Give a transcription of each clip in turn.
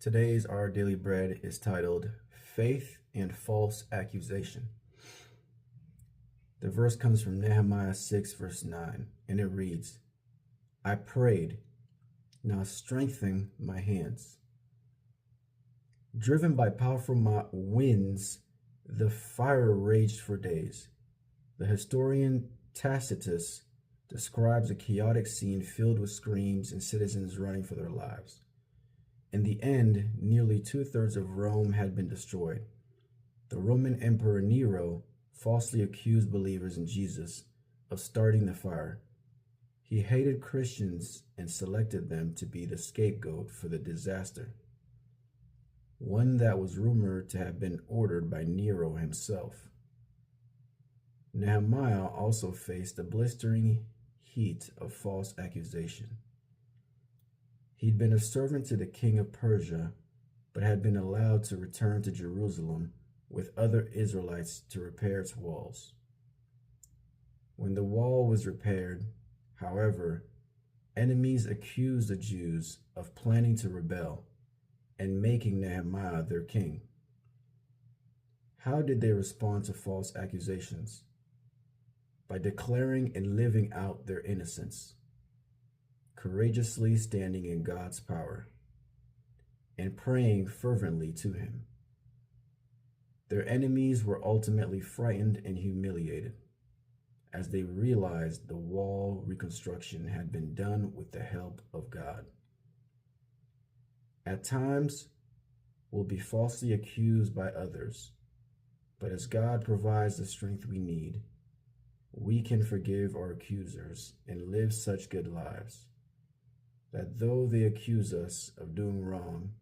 Today's Our Daily Bread is titled Faith and False Accusation. The verse comes from Nehemiah 6 verse 9, and it reads, I prayed, now strengthen my hands. Driven by powerful winds, the fire raged for days. The historian Tacitus describes a chaotic scene filled with screams and citizens running for their lives. In the end, nearly 2/3 of Rome had been destroyed. The Roman Emperor Nero falsely accused believers in Jesus of starting the fire. He hated Christians and selected them to be the scapegoat for the disaster, one that was rumored to have been ordered by Nero himself. Nehemiah also faced the blistering heat of false accusation. He'd been a servant to the king of Persia, but had been allowed to return to Jerusalem with other Israelites to repair its walls. When the wall was repaired, however, enemies accused the Jews of planning to rebel and making Nehemiah their king. How did they respond to false accusations? By declaring and living out their innocence, courageously standing in God's power, and praying fervently to Him. Their enemies were ultimately frightened and humiliated as they realized the wall reconstruction had been done with the help of God. At times, we'll be falsely accused by others, but as God provides the strength we need, we can forgive our accusers and live such good lives that though they accuse us of doing wrong,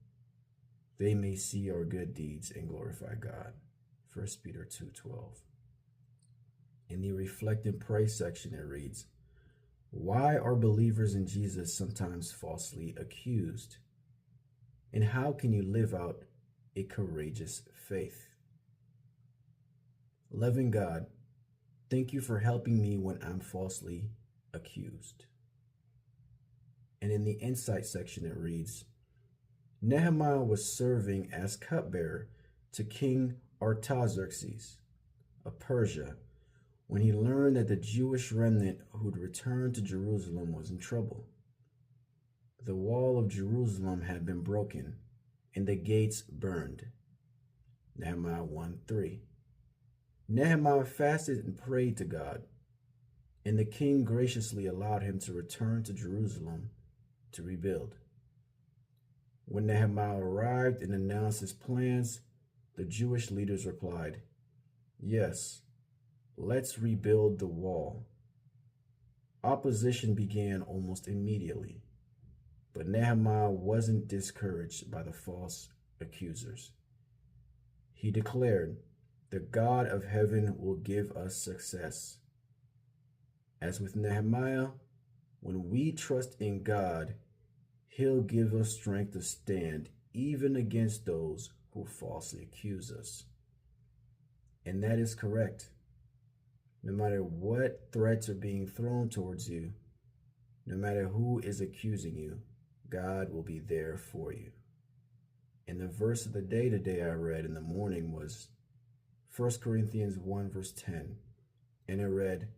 they may see our good deeds and glorify God. 1 Peter 2:12. In the Reflect and Pray section, it reads, why are believers in Jesus sometimes falsely accused? And how can you live out a courageous faith? Loving God, thank you for helping me when I'm falsely accused. And in the Insight section, it reads, Nehemiah was serving as cupbearer to King Artaxerxes of Persia when he learned that the Jewish remnant who'd returned to Jerusalem was in trouble. The wall of Jerusalem had been broken and the gates burned. Nehemiah 1:3. Nehemiah fasted and prayed to God, and the king graciously allowed him to return to Jerusalem to rebuild. When Nehemiah arrived and announced his plans, the Jewish leaders replied, yes, let's rebuild the wall. Opposition began almost immediately, but Nehemiah wasn't discouraged by the false accusers. He declared, the God of heaven will give us success. As with Nehemiah, when we trust in God, He'll give us strength to stand even against those who falsely accuse us. And that is correct. No matter what threats are being thrown towards you, no matter who is accusing you, God will be there for you. And the verse of the day today I read in the morning was 1 Corinthians 1 verse 10. And it read,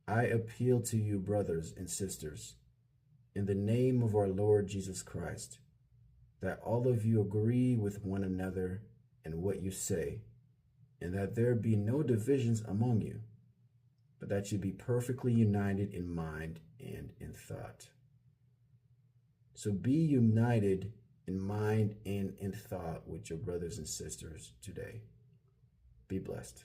I appeal to you, brothers and sisters, in the name of our Lord Jesus Christ, that all of you agree with one another in what you say, and that there be no divisions among you, but that you be perfectly united in mind and in thought. So be united in mind and in thought with your brothers and sisters today. Be blessed.